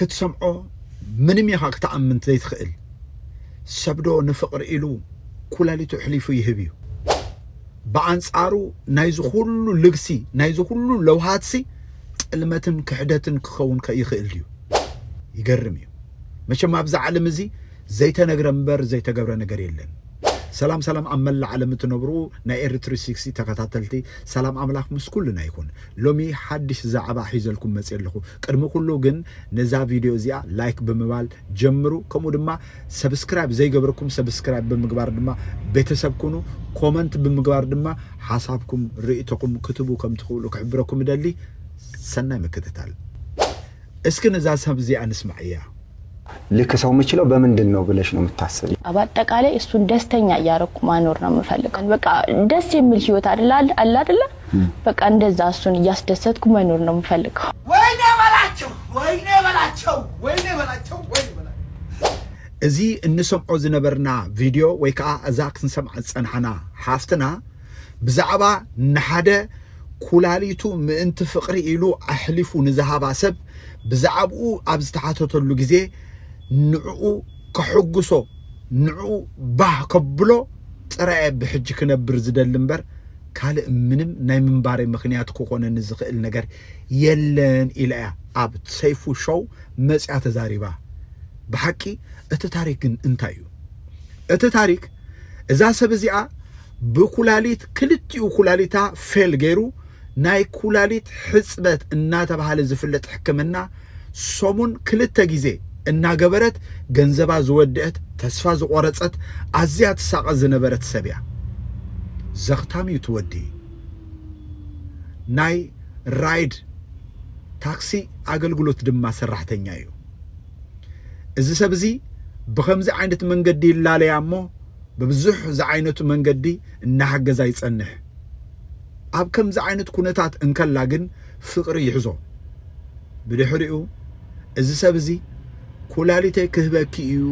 كتسمعو منم يخاك تأمن زي تخيل سبدو نفقر إلو كلاليتو حليفو يهبيو بأنصارو نايزو كلو لغسي نايزو كلو لوهاتسي المتن كحدتن كخون كيخيل ديو يقرميو ماشي ما بزع علم زي تنقر مبر زي تقبر نقر يلن سلام سلام عمل علم تنبرو ناير 360 تكتاتلتي سلام عملاك مس كلنا يكون لومي حدش زعبا حيزلكم مسير لكم قدمو كله جن نزا فيديو زيا لايك بمبال جمرو كمو دما سبسكرايب زي قبركم سبسكرايب بمقبار دما بيتسب كونو كومنت بمقبار دما حسابكم رئيتكم كتبو كم تقولو كعبركم دالي سنة مكتتال اسكي نزا سبزي نسمع اياه لك سو ميچلو በምንድነው ብለሽ ነው የምታስበው? አባጠቃላይ እሱን ደስተኛ ያረኩ ማኖር ነው የምፈልገው። በቃ ደስ የሚል ህይወት አይደለ በቃ እንደዛ እሱን ያስደሰትኩ ማኖር ነው የምፈልገው። ወይኔ በላቸው ወይኔ በላቸው ወይኔ በላቸው ወይኔ በላቸው እዚ እንሰምዖ ዝነበርና ቪዲዮ ወይ ከዓ እዛክ ንሰምዕ ፀንሐና ሓፍትና ብዛዕባ ንሓደ ኩላሊቱ ምእንቲ ፍቅሪ ኢሉ ኣሕሊፉ ንዝሃባ ሰብ ብዛዕባኡ ኣብ ዝተሓተተሉ ግዜ ንዕኡ ከሕጉሶ ንዕኡ ባህ ከብሎ ጥራይ ብሕጅ ክነብር ዝደል እምበር ካልእ ምንም ናይ ምንባሬ ምክንያት ክኾነኒ ዝኽእል ነገር የለን ኢላያ ኣብ ሰይፉ ሾው መጽያ ተዛሪባ ብሓቂ እቲ ታሪክ ግን እንታይ እዩ? እቲ ታሪክ እዛ ሰብ እዚኣ ብኩላሊት ክልቲኡ ኩላሊታ ፌል ገይሩ ናይ ኩላሊት ሕጽበት እናተባሃለ ዝፍለጥ ሕክምና ሶሙን ክልተ ጊዜ እናገበረት ገንዘባ ዝወድአት ተስፋ ዝቆረጸት ኣዝያ ትሳቀ ዝነበረት ሰብያ ዘኽታሚ ትወዲ ናይ ራይድ ታክሲ አገልግሎት ድማ ሰራሕተኛ እዩ እዚ ሰብ እዚ ብኸምዚ ዓይነት መንገዲ ይላለያ እሞ በብዙሕ ዝዓይነቱ መንገዲ እናሓገዛ ይጸንሕ ኣብ ከምዚ ዓይነት ኩነታት እንከላ ግን ፍቅሪ ይሕዞ ብድሕሪኡ እዚ ሰብ እዚ ኩላሊተይ ክህበኪ እዩ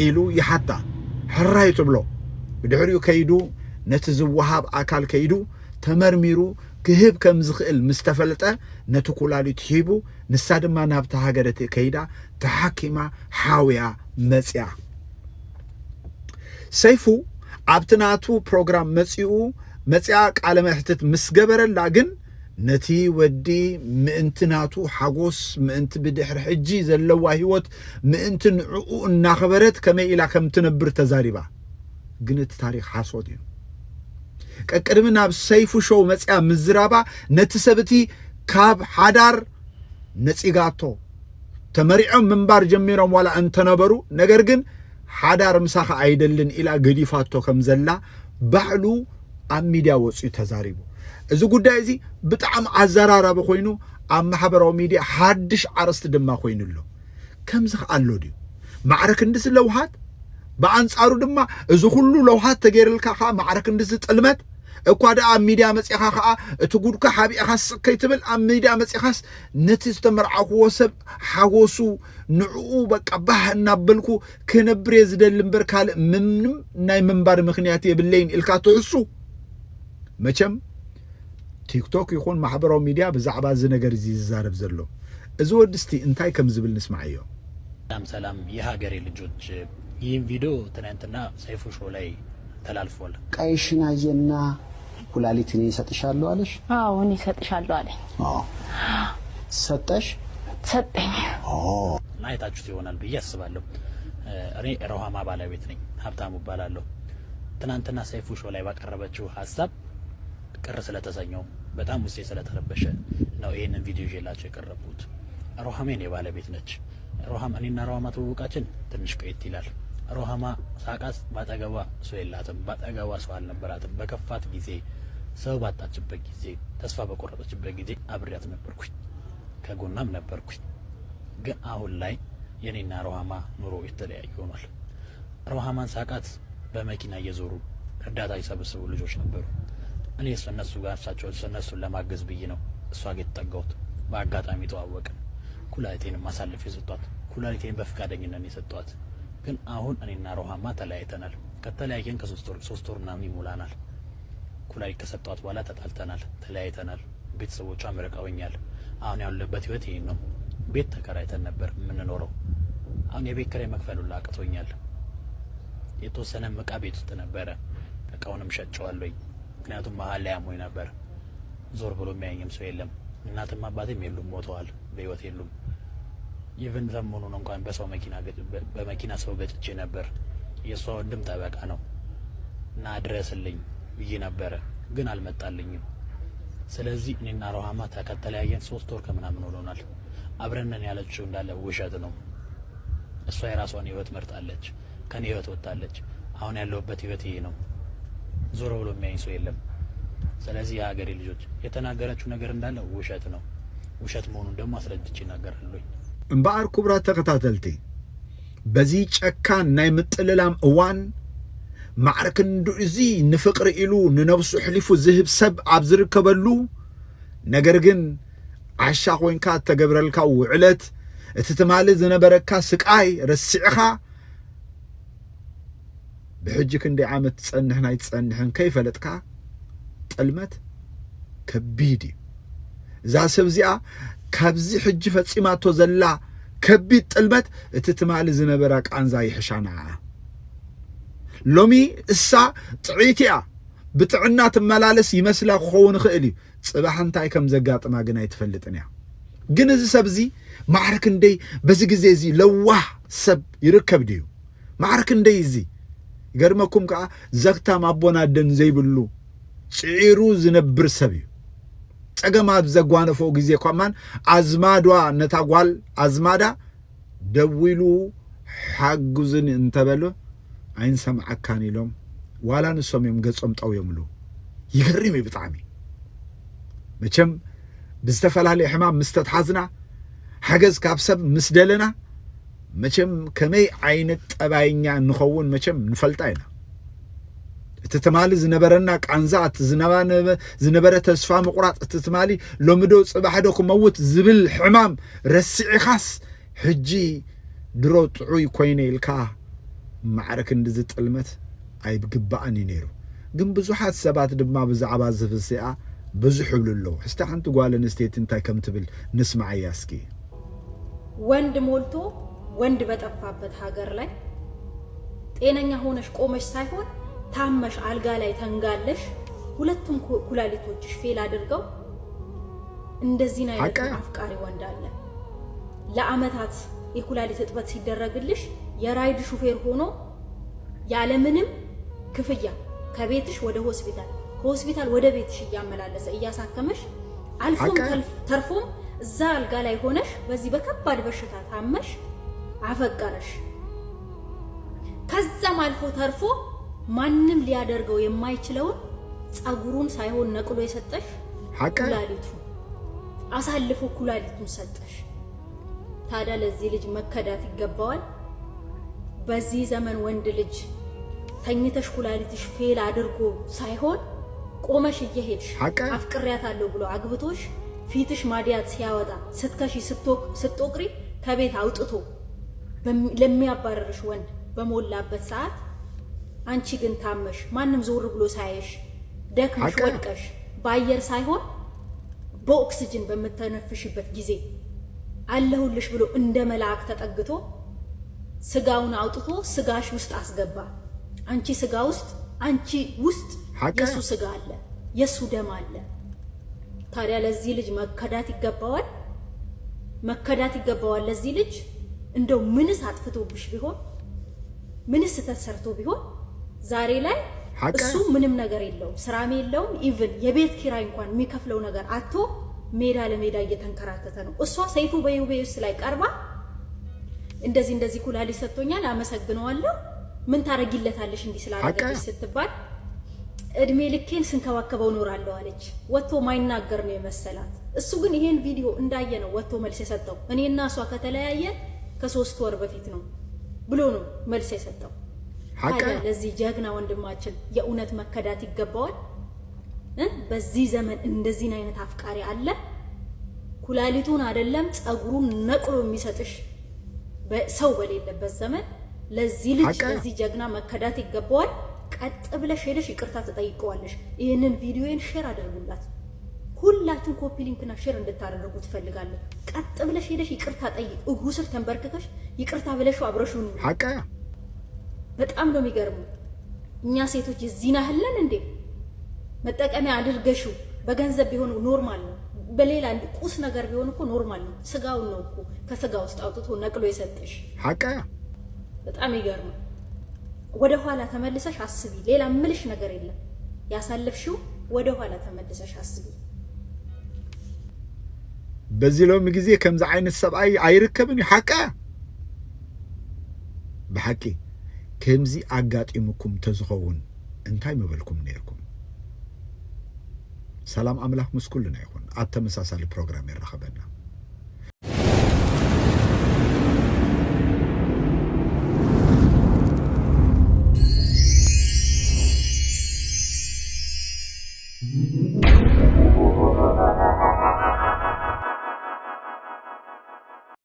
ኢሉ ይሓታ ሕራይ ትብሎ ብድሕሪኡ ከይዱ ነቲ ዝወሃብ ኣካል ከይዱ ተመርሚሩ ክህብ ከም ዝኽእል ምስተፈልጠ ነቲ ኩላሊት ሂቡ ንሳ ድማ ናብታ ሃገረት ከይዳ ተሓኪማ ሓውያ መጽያ ሰይፉ ኣብትናቱ ፕሮግራም መጽኡ መጽያ ቃለ መሕተት ምስገበረላ ግን ነቲ ወዲ ምእንትናቱ ሓጎስ ምእንቲ ብድሕሪ ሕጂ ዘለዋ ህይወት ምእንቲ ንዕኡ እናኸበረት ከመይ ኢላ ከም ትነብር ተዛሪባ ግን እቲ ታሪክ ሓሶት እዩ ቀቅድም ናብ ሰይፉ ሾው መጽያ ምዝራባ ነቲ ሰብቲ ካብ ሓዳር ነጺጋቶ ተመሪዖም ምንባር ጀሚሮም ዋላ እንተነበሩ ነገር ግን ሓዳር ምሳኻ አይደልን ኢላ ገዲፋቶ ከም ዘላ ባዕሉ ኣብ ሚድያ ወጽኡ ተዛሪቡ እዚ ጉዳይ እዚ ብጣዕሚ ኣዘራራቢ ኮይኑ ኣብ ማሕበራዊ ሚድያ ሓድሽ ዓርስቲ ድማ ኮይኑሎ ከምዚ ኣሎ ድዩ ማዕረክ እንድስ ለውሃት በአንጻሩ ድማ እዚ ሁሉ ለውሃት ተገይርልካ ኻ ማዕረክ እንድስ ጥልመት እኳ ዳ ሚድያ መጽኻ ኻ እቲ ጉድካ ሓቢእኻስ ከይትብል ኣብ ሚድያ መጽኻስ ነቲ ዝተመርዓኽዎ ሰብ ሓጎሱ ንዕኡ በቃ ባህ እናበልኩ ክነብር ዝደል እምበር ካልእ ምንም ናይ ምንባር ምክንያት የብለይን ኢልካ ትሕሱ መቸም ቲክቶክ ይኹን ማሕበራዊ ሚድያ ብዛዕባ እዚ ነገር እዚ ዝዛረብ ዘሎ እዚ ወድስቲ እንታይ ከም ዝብል ንስማዕዮ። ሰላም የሀገሬ ልጆች ይህን ቪዲዮ ትናንትና ሰይፉ ሾው ላይ ተላልፏል። ቀይሽን አየና ኩላሊትን ይሰጥሻለሁ አለሽ? አዎ እኔ ይሰጥሻለሁ አለኝ። አዎ ሰጠሽ? ሰጠኝ። አይታችሁት ይሆናል ብዬ አስባለሁ። እኔ ሮሃማ ባለቤት ነኝ፣ ሀብታሙ እባላለሁ። ትናንትና ሰይፉ ሾው ላይ ባቀረበችው ሐሳብ ቅር ስለተሰኘው በጣም ውስጤ ስለተረበሸ ነው ይሄንን ቪዲዮ ይዤላችሁ የቀረብኩት። ሮሃማ የኔ ባለቤት ነች። ሮሃማ እኔና ሮሃማ ትውውቃችን ትንሽ ቆየት ይላል። ሮሃማ ሳቃስ ባጠገቧ ሰው የላትም፣ ባጠገቧ ሰው አልነበራትም። በከፋት ጊዜ ሰው ባጣችበት ጊዜ ተስፋ በቆረጠችበት ጊዜ አብሬያት ነበርኩኝ፣ ከጎናም ነበርኩኝ። ግን አሁን ላይ የኔና ሮሃማ ኑሮ የተለያየ ሆኗል። ሮሃማን ሳቃት በመኪና እየዞሩ እርዳታ ይሰበስቡ ልጆች ነበሩ። እኔ እነሱ ጋር እነሱን ለማገዝ ብዬ ነው እሷ ጋር የተጠጋሁት። በአጋጣሚ ተዋወቅን። ኩላሊቴንም ማሳለፍ የሰጧት ኩላሊቴን በፍቃደኝነት የሰጧት። ግን አሁን እኔና ሮሃማ ተለያይተናል። ከተለያየን ከ3 ወር ምናምን ይሞላናል። ኩላሊት ከሰጧት በኋላ ተጣልተናል፣ ተለያይተናል። ቤተሰቦቿ መርቀውኛል። አሁን ያለበት ህይወት ይሄን ነው። ቤት ተከራይተን ነበር የምንኖረው። አሁን የቤት ኪራይ መክፈሉን አቅቶኛል። የተወሰነ ዕቃ ቤት ውስጥ ነበረ። እቃውንም ሸጬዋለሁ። ምክንያቱም መሀል ላይ አሞኝ ነበር። ዞር ብሎ የሚያየኝም ሰው የለም። እናትም አባቴም የሉም፣ ሞተዋል፣ በህይወት የሉም። ኢቭን ሰሞኑን እንኳን በመኪና ሰው ገጭቼ ነበር። የሷ ወንድም ጠበቃ ነው እና አድረስልኝ ብዬ ነበረ፣ ግን አልመጣልኝም። ስለዚህ እኔና ሮሃማ ተከተለያየን 3 ወር ከምናምን ሆኖናል። አብረንን ያለችው እንዳለ ውሸት ነው። እሷ የራሷን ህይወት መርጣለች፣ ከኔ ህይወት ወጣለች። አሁን ያለሁበት ህይወት ይሄ ነው። ዞር ብሎ የሚያየኝ ሰው የለም። ስለዚህ የሀገሬ ልጆች የተናገረችው ነገር እንዳለ ውሸት ነው። ውሸት መሆኑን ደግሞ አስረድቼ እናገራለሁ። እምበኣር ክቡራት ተከታተልቲ በዚ ጨካን ናይ ምጥልላም እዋን ማዕርክንዱ እዚ ንፍቅሪ ኢሉ ንነብሱ ሕሊፉ ዝህብ ሰብ ኣብ ዝርከበሉ ነገር ግን ዓሻ ኮይንካ ተገብረልካ ውዕለት እቲ ትማሊ ዝነበረካ ስቃይ ረሲዕኻ ብሕጂ ክንደይ ዓመት ትጸንሕ ናይ ትጸንሕን ከይፈለጥካ ጥልመት ከቢድ እዩ። እዛ ሰብ እዚኣ ካብዚ ሕጂ ፈጺማቶ ዘላ ከቢድ ጥልመት እቲ ትማሊ ዝነበራ ቃንዛ ይሕሻና። ሎሚ እሳ ጥዒት እያ ብጥዕና ትመላለስ ይመስላ ክኸውን ይኽእል እዩ። ጽባሕ እንታይ ከም ዘጋጥማ ግን ኣይትፈልጥን እያ። ግን እዚ ሰብ እዚ ማዕርክ እንደይ በዚ ግዜ እዚ ለዋህ ሰብ ይርከብ ድዩ? ማዕርክ እንደይ እዚ ይገርመኩም ከዓ ዘግታም ኣቦና ደን ዘይብሉ ጽዒሩ ዝነብር ሰብ እዩ። ጸገማት ዘጓነፎ ጊዜ ኳማን አዝማዷ ነታጓል አዝማዳ ደዊሉ ሓጉዝን እንተበሎ ኣይንሰምዓካን ኢሎም ዋላ ንሶም እዮም ገጾም ጠውዮምሉ። ይገርም እዩ ብጣዕሚ። መቸም ብዝተፈላለየ ሕማም ምስ ተተሓዝና ሓገዝ ካብ ሰብ ምስ ደለና መቸም ከመይ ዓይነት ጠባይኛ ንኸውን መቸም ንፈልጣ ኢና። እቲ ትማሊ ዝነበረና ቃንዛ እቲ ዝነበረ ተስፋ ምቁራጥ እቲ ትማሊ ሎምዶ ጽባሕዶ ክመውት ዝብል ሕማም ረሲዕኻስ ሕጂ ድሮ ጥዑይ ኮይነ ኢልካ ማዕረክ እንድዚ ጥልመት ኣይብግባእን እዩ ነይሩ። ግን ብዙሓት ሰባት ድማ ብዛዕባ ዝፍስኣ ብዙሕ ይብሉ ኣለዉ። ሕስቲ ሓንቲ ጓል ኣንስተይቲ እንታይ ከም ትብል ንስማዕ እያ እስኪ። ወንድ ሞልቶ ወንድ በጠፋበት ሀገር ላይ ጤነኛ ሆነሽ ቆመሽ ሳይሆን ታመሽ አልጋ ላይ ተንጋለሽ ሁለቱም ኩላሊቶችሽ ፌል አድርገው እንደዚህ ነው አፍቃሪ ወንድ አለ። ለአመታት የኩላሊት እጥበት ሲደረግልሽ የራይድ ሹፌር ሆኖ ያለምንም ክፍያ ከቤትሽ ወደ ሆስፒታል ከሆስፒታል ወደ ቤትሽ እያመላለሰ እያሳከመሽ አልፎም ተርፎም እዛ አልጋ ላይ ሆነሽ በዚህ በከባድ በሽታ ታመሽ አፈቀረሽ። ከዛም አልፎ ተርፎ ማንም ሊያደርገው የማይችለውን ጸጉሩን ሳይሆን ነቅሎ የሰጠሽ ኩላሊቱ አሳልፎ ኩላሊቱን ሰጠሽ። ታዲያ ለዚህ ልጅ መከዳት ይገባዋል? በዚህ ዘመን ወንድ ልጅ ተኝተሽ ኩላሊትሽ ፌል አድርጎ ሳይሆን ቆመሽ እየሄድሽ አፍቅሪያታለሁ ብሎ አግብቶሽ ፊትሽ ማዲያት ሲያወጣ ስትከሺ ስትወቅሪ ከቤት አውጥቶ ለሚያባረርሽ ወንድ በሞላበት ሰዓት አንቺ ግን ታመሽ ማንም ዞር ብሎ ሳይሽ ደክመሽ ወድቀሽ በአየር ሳይሆን በኦክሲጅን በመተነፍሽበት ጊዜ አለሁልሽ ብሎ እንደ መልአክ ተጠግቶ ስጋውን አውጥቶ ስጋሽ ውስጥ አስገባ። አንቺ ስጋ ውስጥ አንቺ ውስጥ የሱ ስጋ አለ፣ የሱ ደም አለ። ታዲያ ለዚህ ልጅ መከዳት ይገባዋል? መከዳት ይገባዋል ለዚህ ልጅ። እንደው ምንስ አጥፍቶብሽ ቢሆን ምንስ ተሰርቶ ቢሆን ዛሬ ላይ እሱ ምንም ነገር የለውም፣ ስራም የለውም። ኢቭን የቤት ኪራይ እንኳን የሚከፍለው ነገር አጥቶ ሜዳ ለሜዳ እየተንከራተተ ነው። እሷ ሰይፉ በዩቤስ ላይ ቀርባ እንደዚህ ኩላሊት ሰጥቶኛል አመሰግነዋለሁ ምን ታረጊለታለሽ እንዲህ ስላደረገች ስትባል እድሜ ልኬን ስንከባከበው ኖራለሁ አለች። ወጥቶ ማይናገር ነው የመሰላት። እሱ ግን ይሄን ቪዲዮ እንዳየ ነው ወጥቶ መልስ የሰጠው። እኔና እሷ ከተለያየ ከ3 ወር በፊት ነው ብሎ ነው መልስ የሰጠው። ታዲያ ለዚህ ጀግና ወንድማችን የእውነት መከዳት ይገባዋል? በዚህ ዘመን እንደዚህ አይነት አፍቃሪ አለ? ኩላሊቱን አይደለም ጸጉሩን ነቅሎ የሚሰጥሽ ሰው በሌለበት ዘመን ለዚህ ልጅ ለዚህ ጀግና መከዳት ይገባዋል? ቀጥ ብለሽ ሄደሽ ይቅርታ ተጠይቀዋለሽ። ይሄንን ቪዲዮን ሼር አድርጉላት። ሁላችሁም ኮፒ ሊንክና ሼር እንድታደርጉ ትፈልጋለሁ። ቀጥ ብለሽ ሄደሽ ይቅርታ ጠይቅ እግሩ ስር ተንበርክከሽ ይቅርታ ብለሽው አብረሽው ነው ሐቃ በጣም ነው የሚገርመው እኛ ሴቶች እዚህ ናህለን እንዴ መጠቀሚያ አድርገሽው በገንዘብ ቢሆን ኖርማል ነው በሌላ ቁስ ነገር ቢሆን እኮ ኖርማል ነው ስጋው ነው እኮ ከስጋው ውስጥ አውጥቶ ነቅሎ የሰጠሽ ሐቃ በጣም ይገርም ወደ ኋላ ተመልሰሽ አስቢ ሌላ ምልሽ ነገር የለም ያሳለፍሽው ወደ ኋላ ተመልሰሽ አስቢ በዚህ ሎም ጊዜ ከምዛ አይነት ሰብአይ አይርከብን ሐቃ በሐቂ ከምዚ አጋጢምኩም ተዝኸውን እንታይ መበልኩም ነርኩም ሰላም አምላክ መስኩልና ይሁን አተመሳሳሊ ፕሮግራም ይረኸበና